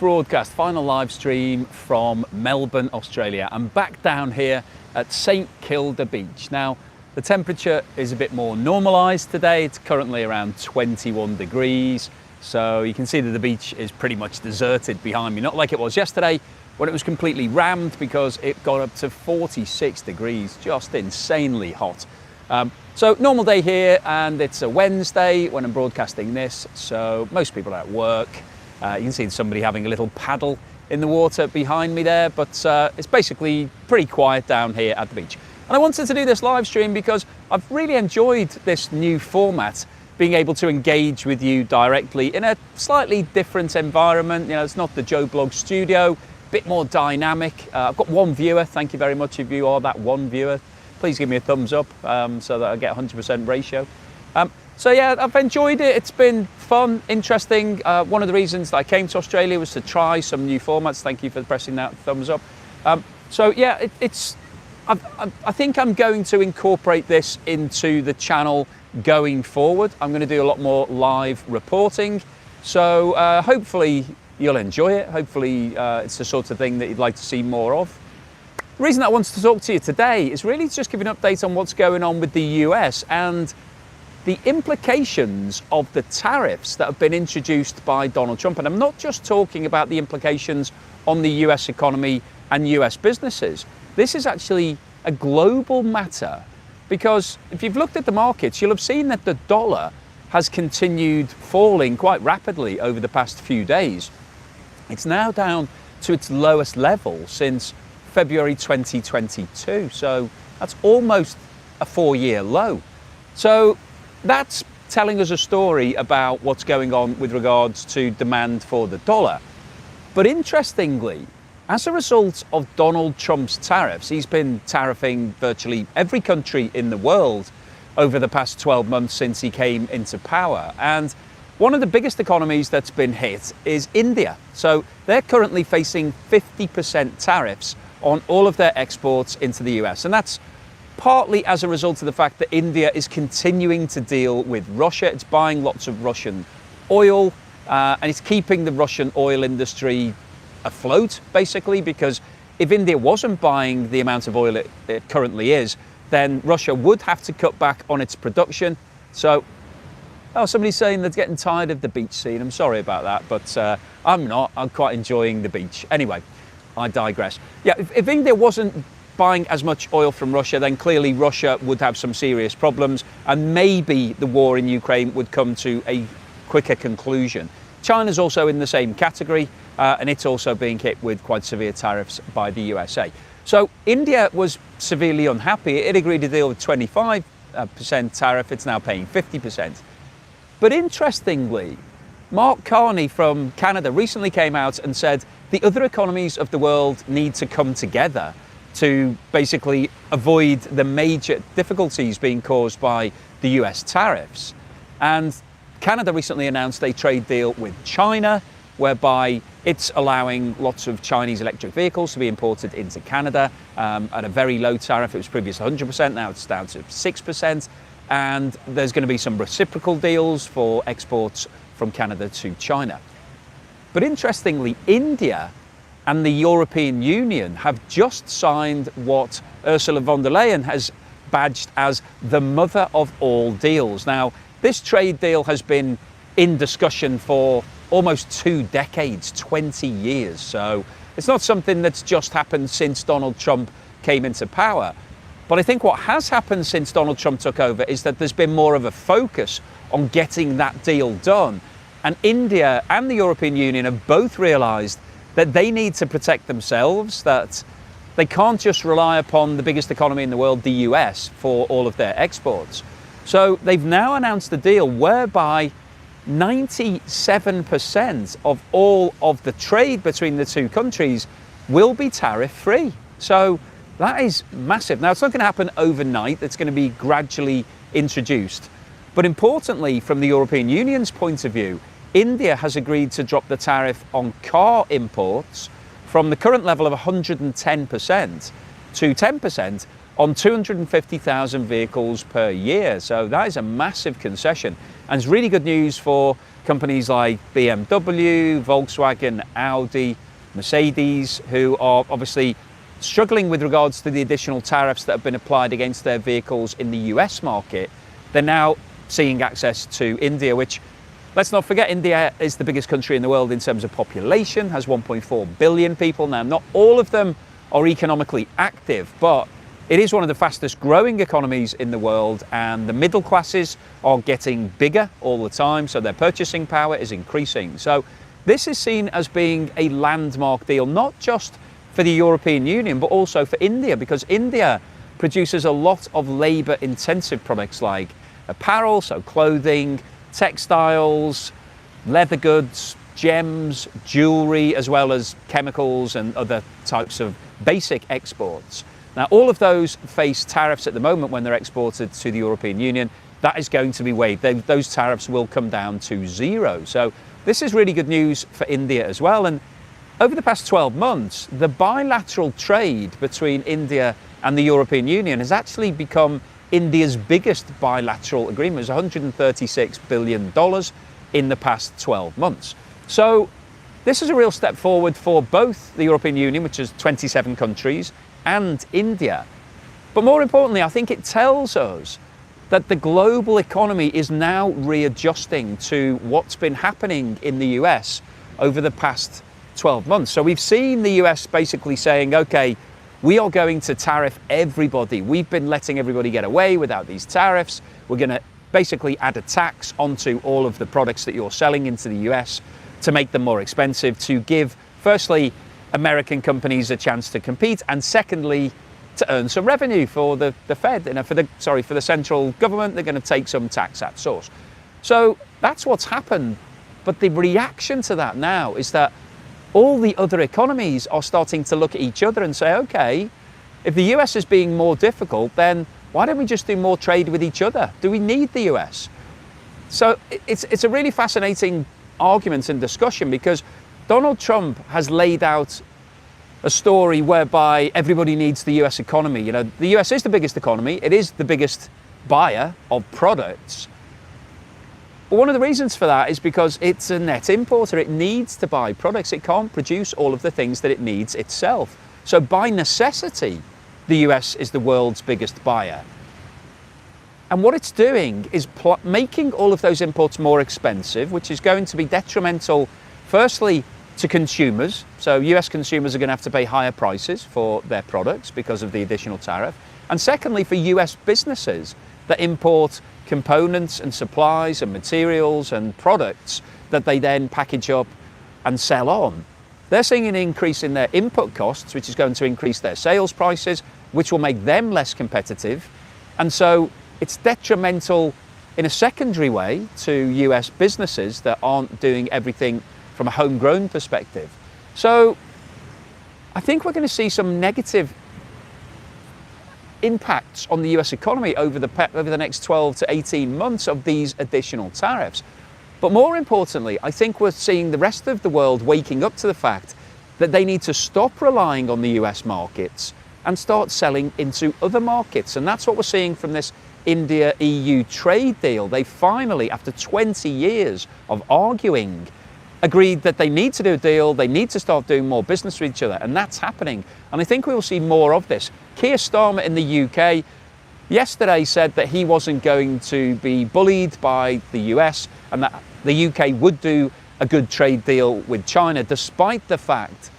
Broadcast, final live stream from Melbourne, Australia. I'm back down here at St Kilda Beach. Now, the temperature is a bit more normalised today. It's currently around 21 degrees. So you can see that the beach is pretty much deserted behind me. Not like it was yesterday when it was completely rammed because it got up to 46 degrees, just insanely hot. So normal day here, and it's a Wednesday when I'm broadcasting this. So most people are at work. You can see somebody having a little paddle in the water behind me there, but it's basically pretty quiet down here at the beach. And I wanted to do this live stream because I've really enjoyed this new format, being able to engage with you directly in a slightly different environment. You know, it's not the Joe Blog studio, a bit more dynamic. I've got one viewer. Thank you very much if you are that one viewer. Please give me a thumbs up so that I get 100% ratio. So yeah, I've enjoyed it. It's been fun, interesting. One of the reasons that I came to Australia was to try some new formats. Thank you for pressing that thumbs up. So yeah, I think I'm going to incorporate this into the channel going forward. I'm going to do a lot more live reporting. So hopefully you'll enjoy it. Hopefully it's the sort of thing that you'd like to see more of. The reason I wanted to talk to you today is really to just give an update on what's going on with the US and the implications of the tariffs that have been introduced by Donald Trump. And I'm not just talking about the implications on the US economy and US businesses. This is actually a global matter, because if you've looked at the markets, you'll have seen that the dollar has continued falling quite rapidly over the past few days. It's now down to its lowest level since February 2022. So that's almost a 4-year low. So that's telling us a story about what's going on with regards to demand for the dollar. But interestingly, as a result of Donald Trump's tariffs, he's been tariffing virtually every country in the world over the past 12 months since he came into power. And one of the biggest economies that's been hit is India. So they're currently facing 50% tariffs on all of their exports into the US. And that's partly as a result of the fact that India is continuing to deal with Russia. It's buying lots of Russian oil, and it's keeping the Russian oil industry afloat, basically, because if India wasn't buying the amount of oil it currently is, then Russia would have to cut back on its production. So, somebody's saying they're getting tired of the beach scene. I'm sorry about that, but I'm not. I'm quite enjoying the beach. Anyway, I digress. Yeah, if India wasn't buying as much oil from Russia, then clearly Russia would have some serious problems, and maybe the war in Ukraine would come to a quicker conclusion. China's also in the same category, and it's also being hit with quite severe tariffs by the USA. So India was severely unhappy. It agreed a deal with 25% tariff. It's now paying 50%. But interestingly, Mark Carney from Canada recently came out and said the other economies of the world need to come together to basically avoid the major difficulties being caused by the US tariffs. And Canada recently announced a trade deal with China, whereby it's allowing lots of Chinese electric vehicles to be imported into Canada at a very low tariff. It was previously 100%, now it's down to 6%. And there's going to be some reciprocal deals for exports from Canada to China. But interestingly, India and the European Union have just signed what Ursula von der Leyen has badged as the mother of all deals. Now, this trade deal has been in discussion for almost 2 decades, 20 years. So it's not something that's just happened since Donald Trump came into power. But I think what has happened since Donald Trump took over is that there's been more of a focus on getting that deal done. And India and the European Union have both realized that they need to protect themselves, that they can't just rely upon the biggest economy in the world, the US, for all of their exports. So they've now announced a deal whereby 97% of all of the trade between the two countries will be tariff-free. So that is massive. Now, it's not going to happen overnight. It's going to be gradually introduced. But importantly, from the European Union's point of view, India has agreed to drop the tariff on car imports from the current level of 110% to 10%, on 250,000 vehicles per year. So that is a massive concession, and it's really good news for companies like BMW, Volkswagen, Audi, Mercedes, who are obviously struggling with regards to the additional tariffs that have been applied against their vehicles in the US market. They're now seeing access to India, which, let's not forget, India is the biggest country in the world in terms of population, has 1.4 billion people. Now, not all of them are economically active, but it is one of the fastest growing economies in the world, and the middle classes are getting bigger all the time, so their purchasing power is increasing. So this is seen as being a landmark deal, not just for the European Union, but also for India, because India produces a lot of labour-intensive products like apparel, so clothing, textiles, leather goods, gems, jewellery, as well as chemicals and other types of basic exports. Now, all of those face tariffs at the moment when they're exported to the European Union. That is going to be waived. Those tariffs will come down to zero. So this is really good news for India as well. And over the past 12 months, the bilateral trade between India and the European Union has actually become India's biggest bilateral agreement. It was $136 billion in the past 12 months. So this is a real step forward for both the European Union, which is 27 countries, and India. But more importantly, I think it tells us that the global economy is now readjusting to what's been happening in the US over the past 12 months. So we've seen the US basically saying, okay, we are going to tariff everybody. We've been letting everybody get away without these tariffs. We're going to basically add a tax onto all of the products that you're selling into the US to make them more expensive, to give, firstly, American companies a chance to compete, and secondly, to earn some revenue for the Fed, for the central government. They're going to take some tax at source. So that's what's happened. But the reaction to that now is that all the other economies are starting to look at each other and say, okay, if the US is being more difficult, then why don't we just do more trade with each other? Do we need the US? So it's a really fascinating argument and discussion, because Donald Trump has laid out a story whereby everybody needs the US economy. You know, the US is the biggest economy. It is the biggest buyer of products. But one of the reasons for that is because it's a net importer. It needs to buy products. It can't produce all of the things that it needs itself. So by necessity, the US is the world's biggest buyer. And what it's doing is making all of those imports more expensive, which is going to be detrimental, firstly, to consumers. So US consumers are going to have to pay higher prices for their products because of the additional tariff. And secondly, for US businesses that import components and supplies and materials and products that they then package up and sell on. They're seeing an increase in their input costs, which is going to increase their sales prices, which will make them less competitive. And so it's detrimental in a secondary way to US businesses that aren't doing everything from a homegrown perspective. So I think we're going to see some negative impacts on the US economy over the next 12 to 18 months of these additional tariffs. But more importantly, I think we're seeing the rest of the world waking up to the fact that they need to stop relying on the US markets and start selling into other markets. And that's what we're seeing from this India-EU trade deal. They finally, after 20 years of arguing, agreed that they need to do a deal, they need to start doing more business with each other, and that's happening. And I think we will see more of this. Keir Starmer in the UK yesterday said that he wasn't going to be bullied by the US and that the UK would do a good trade deal with China, despite the fact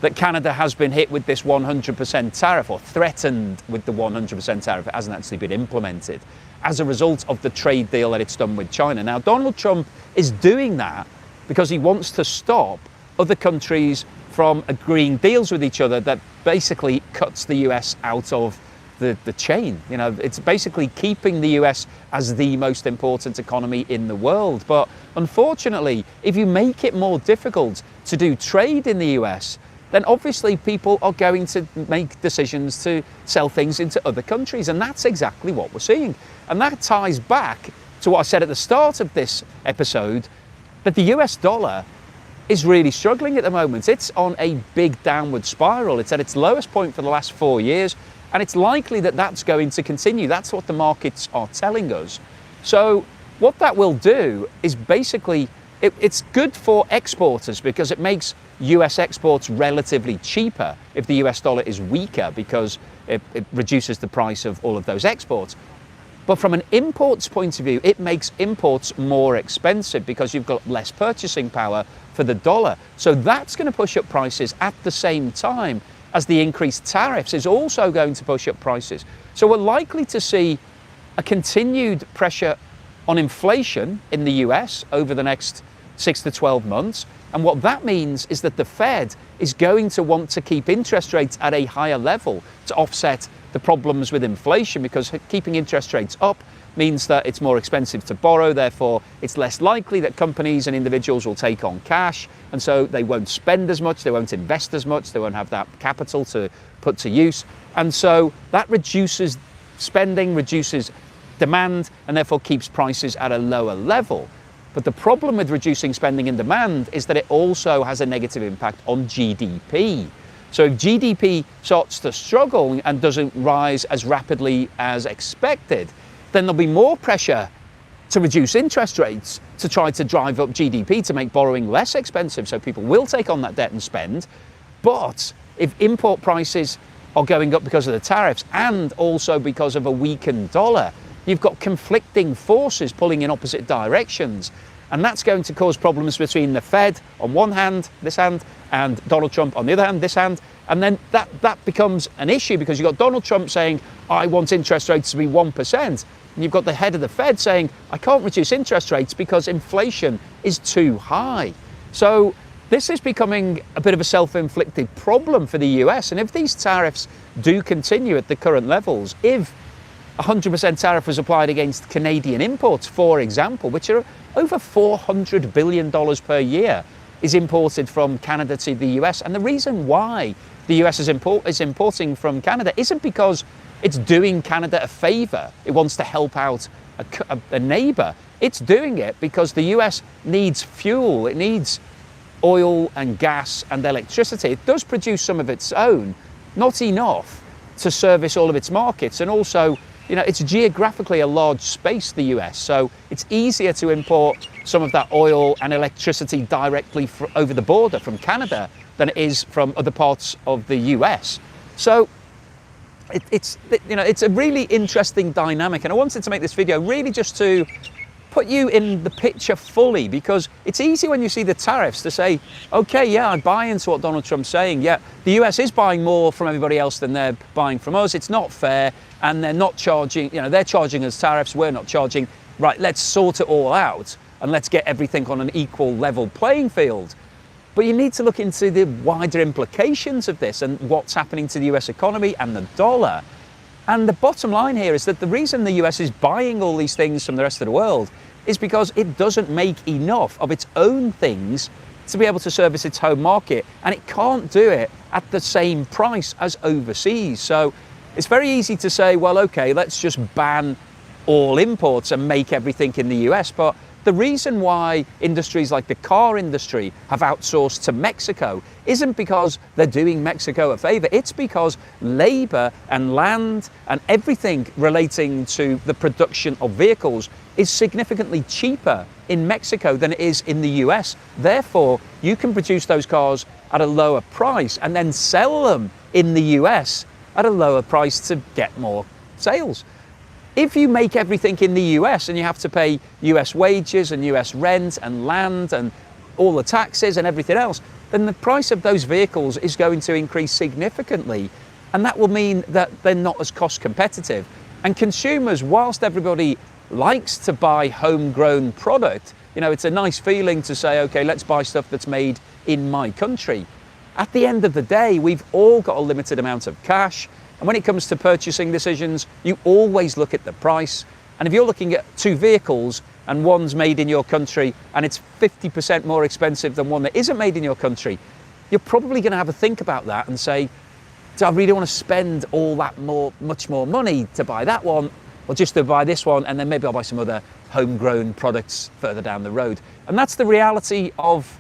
that Canada has been hit with this 100% tariff, or threatened with the 100% tariff. It hasn't actually been implemented as a result of the trade deal that it's done with China. Now, Donald Trump is doing that because he wants to stop other countries from agreeing deals with each other that basically cuts the US out of the chain. You know, it's basically keeping the US as the most important economy in the world. But unfortunately, if you make it more difficult to do trade in the US, then obviously people are going to make decisions to sell things into other countries. And that's exactly what we're seeing. And that ties back to what I said at the start of this episode, that the US dollar is really struggling at the moment. It's on a big downward spiral. It's at its lowest point for the last 4 years, And it's likely that that's going to continue. That's what the markets are telling us. So what that will do is basically, it's good for exporters because it makes US exports relatively cheaper if the US dollar is weaker, because it reduces the price of all of those exports. But from an imports point of view, it makes imports more expensive because you've got less purchasing power for the dollar. So that's going to push up prices at the same time as the increased tariffs is also going to push up prices. So we're likely to see a continued pressure on inflation in the US over the next 6 to 12 months. And what that means is that the Fed is going to want to keep interest rates at a higher level to offset the problems with inflation, because keeping interest rates up means that it's more expensive to borrow. Therefore, it's less likely that companies and individuals will take on cash. And so they won't spend as much, they won't invest as much, they won't have that capital to put to use. And so that reduces spending, reduces demand, and therefore keeps prices at a lower level. But the problem with reducing spending and demand is that it also has a negative impact on GDP. So if GDP starts to struggle and doesn't rise as rapidly as expected, then there'll be more pressure to reduce interest rates to try to drive up GDP, to make borrowing less expensive, so people will take on that debt and spend. But if import prices are going up because of the tariffs and also because of a weakened dollar, you've got conflicting forces pulling in opposite directions. And that's going to cause problems between the Fed on one hand, this hand, and Donald Trump on the other hand, this hand. And then that becomes an issue, because you've got Donald Trump saying, I want interest rates to be 1%. And you've got the head of the Fed saying, I can't reduce interest rates because inflation is too high. So this is becoming a bit of a self-inflicted problem for the US. And if these tariffs do continue at the current levels, if 100% tariff was applied against Canadian imports, for example, which are over $400 billion per year, is imported from Canada to the US. And the reason why the US is importing from Canada isn't because it's doing Canada a favor, it wants to help out a neighbor. It's doing it because the US needs fuel, it needs oil and gas and electricity. It does produce some of its own, not enough to service all of its markets. And also, you know, it's geographically a large space, the US, so it's easier to import some of that oil and electricity directly over the border from Canada than it is from other parts of the US. So it's a really interesting dynamic, and I wanted to make this video really just to put you in the picture fully, because it's easy when you see the tariffs to say, okay, yeah, I buy into what Donald Trump's saying. Yeah, the US is buying more from everybody else than they're buying from us. It's not fair, and they're not charging, they're charging us tariffs, we're not charging. Right, let's sort it all out and let's get everything on an equal level playing field. But you need to look into the wider implications of this and what's happening to the US economy and the dollar. And the bottom line here is that the reason the US is buying all these things from the rest of the world is because it doesn't make enough of its own things to be able to service its home market, and it can't do it at the same price as overseas. So it's very easy to say, well, okay, let's just ban all imports and make everything in the US. But the reason why industries like the car industry have outsourced to Mexico isn't because they're doing Mexico a favor. It's because labor and land and everything relating to the production of vehicles is significantly cheaper in Mexico than it is in the US. Therefore, you can produce those cars at a lower price and then sell them in the US at a lower price to get more sales. If you make everything in the US and you have to pay US wages and US rent and land and all the taxes and everything else, then the price of those vehicles is going to increase significantly. And that will mean that they're not as cost competitive. And consumers, whilst everybody likes to buy homegrown product, it's a nice feeling to say, okay, let's buy stuff that's made in my country. At the end of the day, we've all got a limited amount of cash. And when it comes to purchasing decisions, you always look at the price. And if you're looking at two vehicles and one's made in your country and it's 50% more expensive than one that isn't made in your country, you're probably going to have a think about that and say, do I really want to spend all that much more money to buy that one, or just to buy this one and then maybe I'll buy some other homegrown products further down the road? And that's the reality of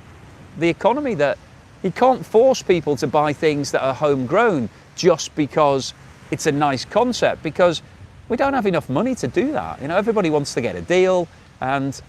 the economy, that you can't force people to buy things that are homegrown just because it's a nice concept because we don't have enough money to do that. Everybody wants to get a deal, and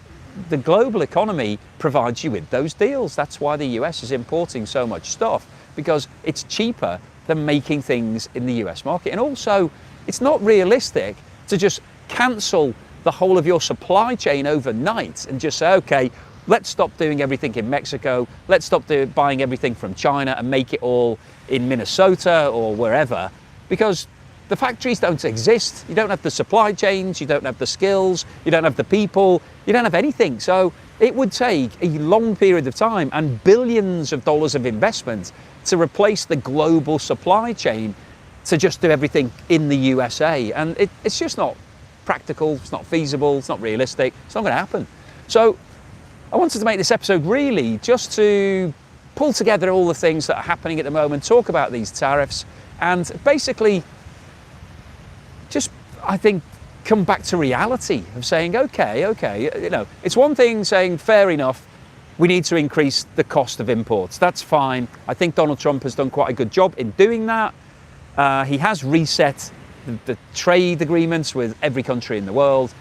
the global economy provides you with those deals. That's why the US is importing so much stuff, because it's cheaper than making things in the US market. And also, it's not realistic to just cancel the whole of your supply chain overnight and just say, okay, let's stop doing everything in Mexico, let's stop buying everything from China and make it all in Minnesota or wherever, because the factories don't exist. You don't have the supply chains, you don't have the skills, you don't have the people, you don't have anything. So it would take a long period of time and billions of dollars of investment to replace the global supply chain to just do everything in the USA. And it's just not practical, it's not feasible, it's not realistic, it's not going to happen. So I wanted to make this episode really just to pull together all the things that are happening at the moment, talk about these tariffs, and basically just, I think, come back to reality of saying, okay, it's one thing saying, fair enough, we need to increase the cost of imports. That's fine. I think Donald Trump has done quite a good job in doing that. He has reset the trade agreements with every country in the world.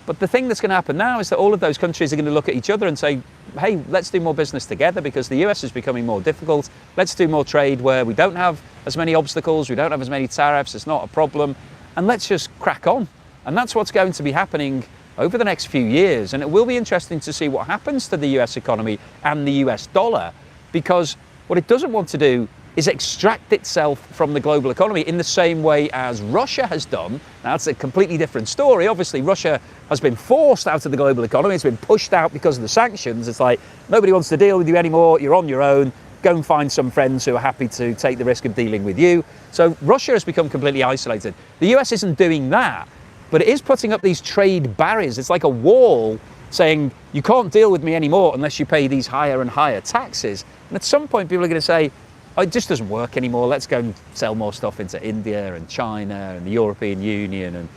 But the thing that's going to happen now is that all of those countries are going to look at each other and say, hey, let's do more business together because the US is becoming more difficult. Let's do more trade where we don't have as many obstacles, we don't have as many tariffs, it's not a problem, and let's just crack on. And that's what's going to be happening over the next few years. And it will be interesting to see what happens to the US economy and the US dollar, because what it doesn't want to do is extract itself from the global economy in the same way as Russia has done. Now, that's a completely different story. Obviously, Russia has been forced out of the global economy. It's been pushed out because of the sanctions. It's like, nobody wants to deal with you anymore. You're on your own. Go and find some friends who are happy to take the risk of dealing with you. So Russia has become completely isolated. The US isn't doing that, but it is putting up these trade barriers. It's like a wall saying, you can't deal with me anymore unless you pay these higher and higher taxes. And at some point, people are going to say, oh, it just doesn't work anymore. Let's go and sell more stuff into India and China and the European Union and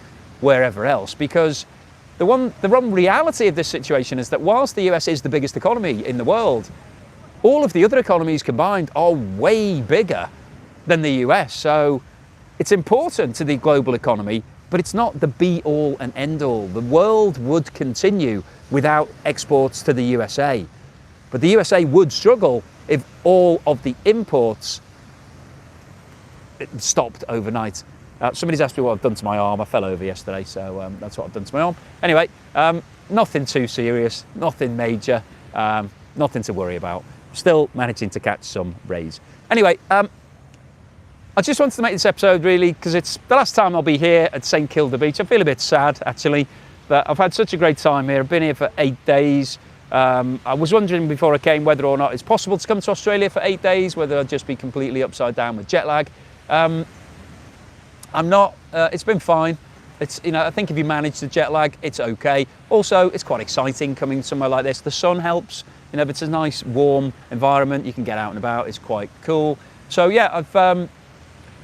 wherever else. Because the one reality of this situation is that whilst the US is the biggest economy in the world, all of the other economies combined are way bigger than the US. So it's important to the global economy, but it's not the be-all and end-all. The world would continue without exports to the USA. But the USA would struggle if all of the imports stopped overnight. Somebody's asked me what I've done to my arm. I fell over yesterday, so that's what I've done to my arm. Anyway, nothing too serious, nothing major, nothing to worry about. Still managing to catch some rays. Anyway, I just wanted to make this episode really because it's the last time I'll be here at St Kilda Beach. I feel a bit sad actually, but I've had such a great time here. I've been here for 8 days. I was wondering before I came whether or not it's possible to come to Australia for 8 days, whether I'd just be completely upside down with jet lag. I'm not, it's been fine. It's, I think if you manage the jet lag, it's okay. Also, it's quite exciting coming somewhere like this. The sun helps, it's a nice warm environment. You can get out and about, it's quite cool. So yeah,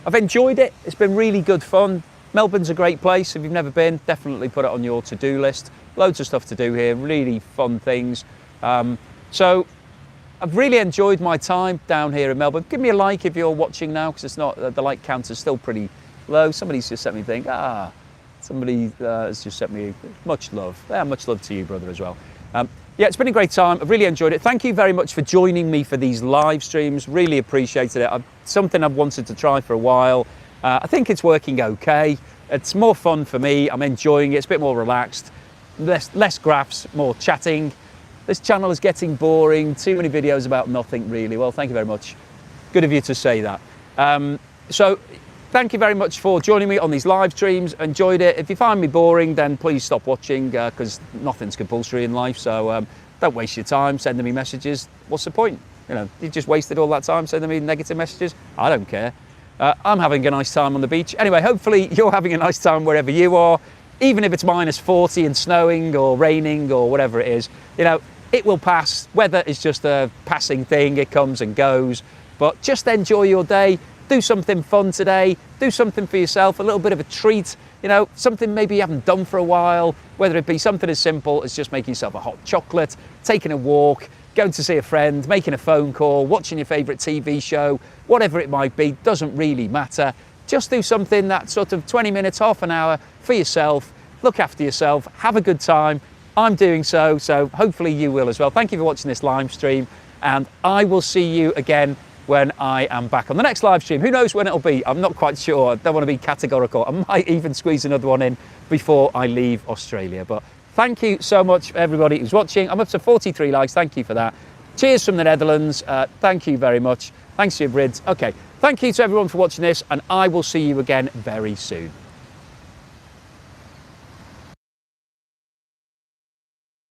I've enjoyed it. It's been really good fun. Melbourne's a great place. If you've never been, definitely put it on your to-do list. Loads of stuff to do here, really fun things. So I've really enjoyed my time down here in Melbourne. Give me a like if you're watching now, because it's not, the like count is still pretty low. Somebody's just sent me a thing, somebody has just sent me much love. Yeah, much love to you, brother, as well. Yeah, it's been a great time. I've really enjoyed it. Thank you very much for joining me for these live streams. Really appreciated it. Something I've wanted to try for a while. I think it's working okay. It's more fun for me. I'm enjoying it. It's a bit more relaxed. Less graphs, more chatting. This channel is getting boring. Too many videos about nothing, really. Well, thank you very much. Good of you to say that. So thank you very much for joining me on these live streams. Enjoyed it. If you find me boring, then please stop watching because nothing's compulsory in life. So don't waste your time sending me messages. What's the point? You just wasted all that time sending me negative messages. I don't care. I'm having a nice time on the beach. Anyway, hopefully you're having a nice time wherever you are. Even if it's -40 and snowing or raining or whatever it is, it will pass. Weather is just a passing thing. It comes and goes. But just enjoy your day. Do something fun today. Do something for yourself, a little bit of a treat. Something maybe you haven't done for a while, whether it be something as simple as just making yourself a hot chocolate, taking a walk, going to see a friend, making a phone call, watching your favourite TV show, whatever it might be, doesn't really matter. just do something that sort of 20 minutes, half an hour for yourself. Look after yourself, have a good time. I'm doing so hopefully you will as well. Thank you for watching this live stream, and I will see you again when I am back on the next live stream. Who knows when it'll be? I'm not quite sure. I don't want to be categorical. I might even squeeze another one in before I leave Australia. But thank you so much for everybody who's watching. I'm up to 43 likes. Thank you for that. Cheers from the Netherlands. Thank you very much. Thanks to your Brids. Okay, thank you to everyone for watching this, and I will see you again very soon.